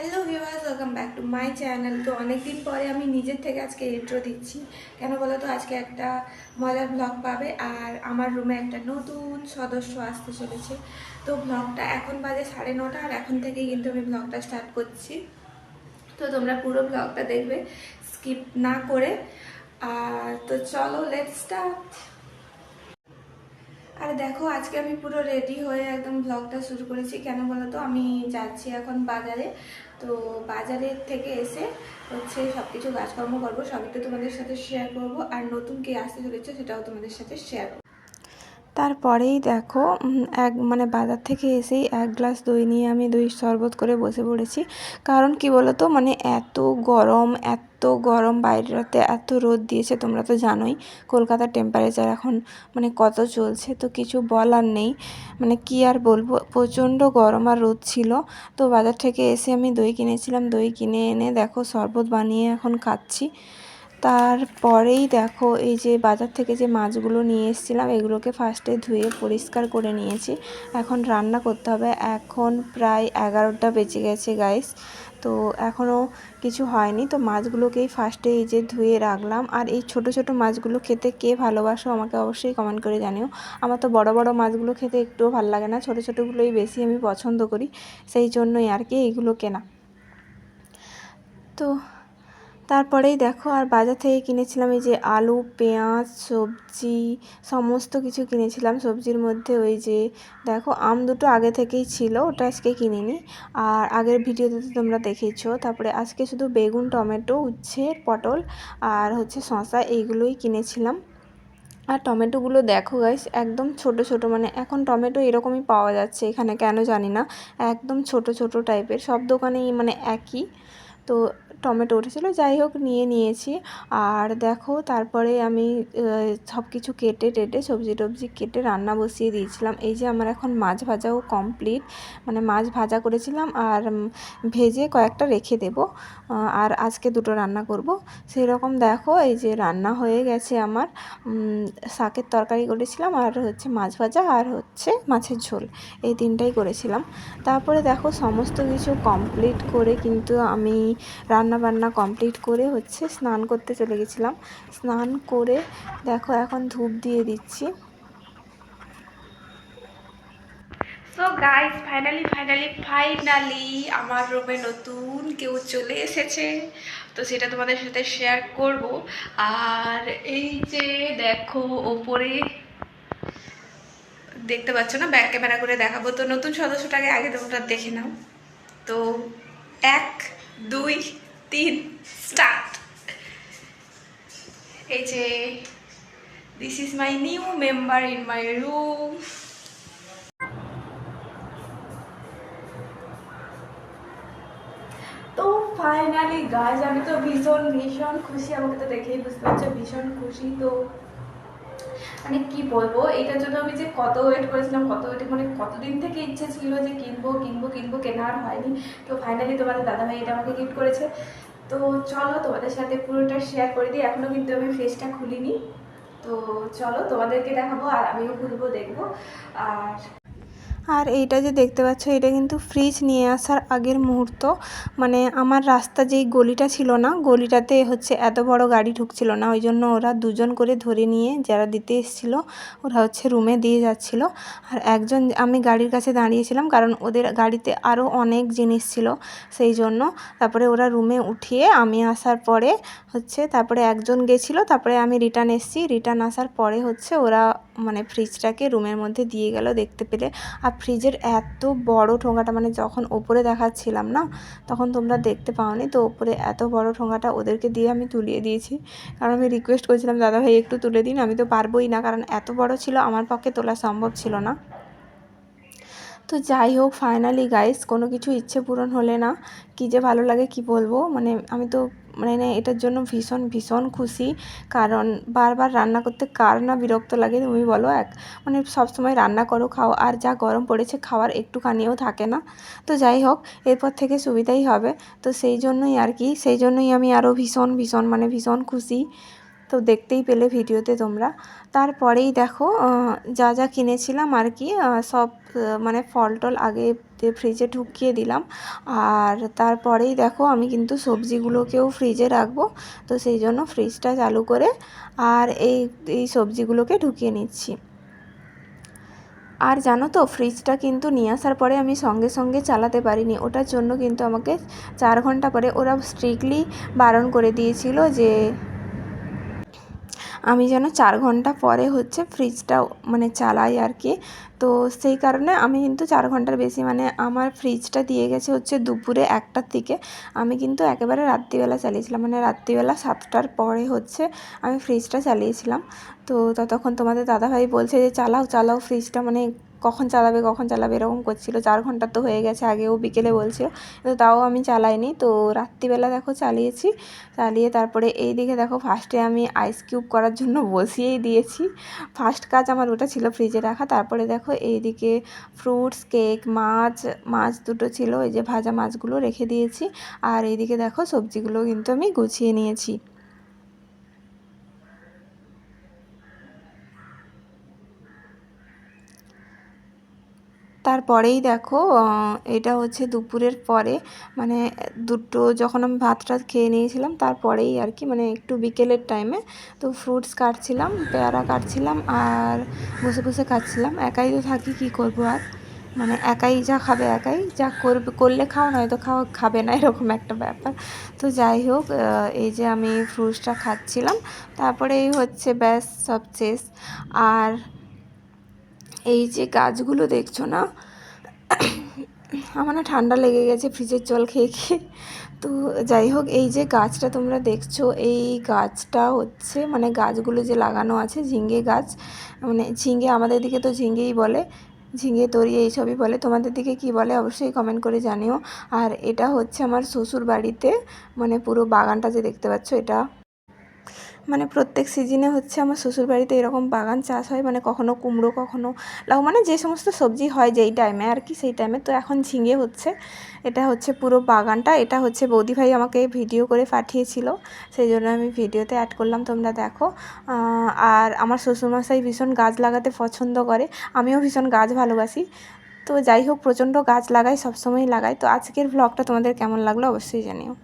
Hello viewers, welcome back to my channel. তো অনেকদিন পরে আমি নিজের থেকে আজকে ইন্ট্রো দিচ্ছি। কেন বলো তো, আজকে একটা মজার ব্লগ পাবে আর আমার রুমে একটা নতুন সদস্য আসতে চলেছে। তো ব্লগটা এখন বাজে 9:30 আর এখন থেকেই কিন্তু আমি ব্লগটা স্টার্ট করছি। তো তোমরা পুরো ব্লগটা দেখবে স্কিপ না করে। আর তো চলো, লেটস স্টার্ট। আর দেখো, আজকে আমি পুরো রেডি হয়ে একদম ব্লগটা শুরু করেছি। কেন বলো তো, আমি যাচ্ছি এখন বাজারে। তো বাজারের থেকে এসে হচ্ছে সব কিছু কাজকর্ম করবো, সবই তো তোমাদের সাথে শেয়ার করবো। আর নতুন কে আসতে চলেছে সেটাও তোমাদের সাথে শেয়ার করবো। তারপরেই দেখো, বাজার থেকে এসেই এক গ্লাস দই নিয়ে আমি দই শরবত করে বসে পড়েছি। কারণ কি বলো তো, এত গরম বাইরেতে, এত রোদ দিয়েছে। তোমরা তো জানোই কলকাতার টেম্পারেচার এখন কত চলছে। তো কিছু বলার নেই, কি আর বলবো, প্রচণ্ড গরম আর রোদ ছিল। তো বাজার থেকে এসে আমি দই কিনেছিলাম, দই কিনে এনে দেখো শরবত বানিয়ে এখন খাচ্ছি। তারপরেই দেখো, এই যে বাজার থেকে যে মাছগুলো নিয়ে এসেছিলাম এগুলোকে ফার্স্টে ধুয়ে পরিষ্কার করে নিয়েছি। এখন রান্না করতে হবে। এখন প্রায় 11টা বেজে গেছে গাইস। তো এখনও কিছু হয়নি। তো মাছগুলোকেই ফার্স্টে এই যে ধুয়ে রাখলাম। আর এই ছোট ছোট মাছগুলো খেতে কে ভালোবাসো আমাকে অবশ্যই কমেন্ট করে জানিও। আমার তো বড় বড় মাছগুলো খেতে একটুও ভালো লাগে না, ছোট ছোটোগুলোই বেশি আমি পছন্দ করি, সেই জন্যই আর কি এইগুলো কেনা। তো তারপরেই দেখো, আর বাজার থেকে কিনেছিলাম এই যে আলু, পেঁয়াজ, সবজি, সমস্ত কিছু কিনেছিলাম। সবজির মধ্যে ওই যে দেখো, আম দুটো আগে থেকেই ছিল, ওটা আজকে কিনিনি। আর আগের ভিডিওতে তো তোমরা দেখেছো। তারপরে আজকে শুধু বেগুন, টমেটো, উচ্ছে, পটল আর হচ্ছে শসা এইগুলোই কিনেছিলাম। আর টমেটোগুলো দেখো গাইস, একদম ছোট ছোট, এখন টমেটো এরকমই পাওয়া যাচ্ছে এখানে, কেন জানি না, একদম ছোট ছোট টাইপের। সব দোকানেই একই। তো টমেটো উঠেছিলো, যাই হোক নিয়ে নিয়েছি। আর দেখো, তারপরে আমি সব কিছু কেটে টেটে সবজি টবজি কেটে রান্না বসিয়ে দিয়েছিলাম। এই যে আমার এখন মাছ ভাজাও কমপ্লিট, মাছ ভাজা করেছিলাম আর ভেজে কয়েকটা রেখে দেব। আর আজকে দুটো রান্না করব। সেই রকম দেখো, এই যে রান্না হয়ে গেছে আমার। শাকের তরকারি করেছিলাম আর হচ্ছে মাছ ভাজা আর হচ্ছে মাছের ঝোল, এই তিনটাই করেছিলাম। তারপরে দেখো, সমস্ত কিছু কমপ্লিট করে কিন্তু আমি রান্না বান্না কমপ্লিট করে হচ্ছে স্নান করতে চলে গেছিলাম। স্নান করে দেখো এখন ধূপ দিয়ে দিচ্ছি। সো গাইস, ফাইনালি আমার রুমে নতুন কেউ চলে এসেছে। তো সেটা তোমাদের সাথে শেয়ার করব। আর এই যে দেখো, ওপরে দেখতে পাচ্ছ না, ব্যাক ক্যামেরা করে দেখাবো। তো নতুন সদস্যটাকে আগে তোমরা দেখে নাও। তো 1 2 3 স্টার্ট। এই যে, this is my new member in my room. তো ফাইনালি গাইজ, আমি তো ভীষণ ভীষণ খুশি। আমাকে তো দেখেই বুঝতে পারছো, ভীষণ খুশি। তো কি বলবো, এটার জন্য আমি যে কত ওয়েট করেছিলাম, কতদিন থেকে ইচ্ছে ছিল যে কিনবো কিনবো কিনবো, কেনা আর হয়নি। তো ফাইনালি তোমাদের দাদাভাই এটা আমাকে গিফট করেছে। তো চলো তোমাদের সাথে পুরোটা শেয়ার করে দিই। এখনো কিন্তু আমি ফেসটা খুলিনি। তো চলো তোমাদেরকে দেখাবো আর আমিও খুলবো, দেখবো। আর এইটা যে দেখতে পাচ্ছ, এটা কিন্তু ফ্রিজ নিয়ে আসার আগের মুহূর্ত। আমার রাস্তা যেই গলিটা ছিল না, গলিটাতে হচ্ছে এত বড় গাড়ি ঢুকছিল না, ওই জন্য ওরা দুজন করে ধরে নিয়ে যারা দিতে এসেছিলো ওরা হচ্ছে রুমে দিয়ে যাচ্ছিল। আর একজন, আমি গাড়ির কাছে দাঁড়িয়েছিলাম কারণ ওদের গাড়িতে আরও অনেক জিনিস ছিল, সেই জন্য। তারপরে ওরা রুমে উঠিয়ে আমি আসার পরে হচ্ছে, তারপরে একজন গেছিলো, তারপরে আমি রিটার্ন এসেছি। রিটার্ন আসার পরে হচ্ছে ওরা ফ্রিজটাকে রুমের মধ্যে দিয়ে গেল দেখতে পেলে। আর ফ্রিজের এত বড় ঠোঙাটা, যখন ওপরে দেখাচ্ছিলাম না তখন তোমরা দেখতে পাওনি। তো ওপরে এত বড় ঠোঙাটা ওদেরকে দিয়ে আমি তুলিয়ে দিয়েছি, কারণ আমি রিকোয়েস্ট করেছিলাম দাদাভাই একটু তুলে দিন, আমি তো পারবোই না, কারণ এত বড় ছিল, আমার পক্ষে তোলা সম্ভব ছিল না। তো যাই হোক, ফাইনালি গাইস, কোনো কিছু ইচ্ছে পূরণ হলে না কী যে ভালো লাগে কি বলবো। আমি তো এটার জন্য ভীষণ ভীষণ খুশি। কারণ বারবার রান্না করতে কার না বিরক্ত লাগে তুমি বলো। সবসময় রান্না করো, খাও, আর যা গরম পড়েছে খাওয়ার একটুখানিও থাকে না। তো যাই হোক, এরপর থেকে সুবিধাই হবে। তো সেই জন্যই আর কি, সেই জন্যই আমি আরও ভীষণ ভীষণ ভীষণ খুশি। তো দেখতেই পেলে ভিডিওতে তোমরা। তারপরেই দেখো, যা যা কিনেছিলাম আর কি, সব ফল টল আগে ফ্রিজে ঢুকিয়ে দিলাম। আর তারপরেই দেখো আমি কিন্তু সবজিগুলোকেও ফ্রিজে রাখবো, তো সেই জন্য ফ্রিজটা চালু করে আর এই সবজিগুলোকে ঢুকিয়ে নিচ্ছি। আর জানো তো, ফ্রিজটা কিন্তু নিয়ে আসার পরে আমি সঙ্গে সঙ্গে চালাতে পারিনি, ওটার জন্য কিন্তু আমাকে 4 ঘন্টা পরে ওরা স্ট্রিক্টলি বারণ করে দিয়েছিল যে আমি যেন 4 ঘন্টা পরে হচ্ছে ফ্রিজটা মানে চালাই আর কি। তো সেই কারণে আমি কিন্তু 4 ঘন্টার বেশি, মানে আমার ফ্রিজটা দিয়ে গেছে হচ্ছে দুপুরে 1টার দিকে, আমি কিন্তু একেবারে রাত্রিবেলা চালিয়েছিলাম, মানে রাত্রিবেলা 7টার পরে হচ্ছে আমি ফ্রিজটা চালিয়েছিলাম। তো ততক্ষণ তোমাদের দাদাভাই বলছে যে চালাও চালাও ফ্রিজটা, মানে কখন চালাবে এরকম করছিল। 4 ঘন্টা তো হয়ে গেছে, আগেও বিকেলে বলছিল, তো তাও আমি চালাইনি। তো রাত্রিবেলা দেখো চালিয়েছি, চালিয়ে তারপরে এই দিকে দেখো ফার্স্টে আমি আইস কিউব করার জন্য বসিয়েই দিয়েছি, ফার্স্ট কাজ আমার ওটা ছিল ফ্রিজে রাখা। তারপরে দেখো এইদিকে ফ্রুটস, কেক, মাছ দুটো ছিল, এই যে ভাজা মাছগুলো রেখে দিয়েছি। আর এইদিকে দেখো সবজিগুলো কিন্তু আমি গুছিয়ে নিয়েছি। তারপরেই দেখো এটা হচ্ছে দুপুরের পরে, মানে দুটো যখন আমি ভাতটা খেয়ে নিয়েছিলাম তারপরেই আর কি, মানে একটু বিকেলের টাইমে। তো ফ্রুটস কাটছিলাম, পেয়ারা কাটছিলাম আর বসে বসে খাচ্ছিলাম। একাই তো থাকি, কী করবো আর, মানে একাই যা খাবে একাই যা করলে খাও, নয়তো খাবে না, এরকম একটা ব্যাপার। তো যাই হোক, এই যে আমি ফ্রুটসটা খাচ্ছিলাম, তারপরে এই হচ্ছে ব্যাস সব শেষ। আর এই যে গাছগুলো দেখছো না, আমার না ঠান্ডা লেগে গেছে ফ্রিজের জল খেয়ে খেয়ে। তো যাই হোক, এই যে গাছটা তোমরা দেখছো, এই গাছটা হচ্ছে মানে গাছগুলো যে লাগানো আছে ঝিঙে গাছ, মানে ঝিঙে, আমাদের দিকে তো ঝিঙেই বলে, ঝিঙে তরি এইসবই বলে, তোমাদের দিকে কি বলে অবশ্যই কমেন্ট করে জানিও। আর এটা হচ্ছে আমার শ্বশুর বাড়িতে, মানে পুরো বাগানটা যে দেখতে পাচ্ছ এটা, মানে প্রত্যেক সিজনে হচ্ছে আমার শ্বশুরবাড়িতে এরকম বাগান চাষ হয়, মানে কখনো কুমড়ো, কখনো লাউ, মানে যে সমস্ত সবজি হয় যেই টাইমে আর কি, সেই টাইমে। তো এখন ঝিঙে হচ্ছে, এটা হচ্ছে পুরো বাগানটা। এটা হচ্ছে বৌদিভাই আমাকে ভিডিও করে পাঠিয়েছিল, সেই জন্য আমি ভিডিওতে অ্যাড করলাম, তোমরা দেখো। আর আমার শ্বশুরমশাই ভীষণ গাছ লাগাতে পছন্দ করে, আমিও ভীষণ গাছ ভালোবাসি। তো যাই হোক, প্রচণ্ড গাছ লাগাই, সবসময় লাগাই। তো আজকের ব্লগটা তোমাদের কেমন লাগলো অবশ্যই জানিও।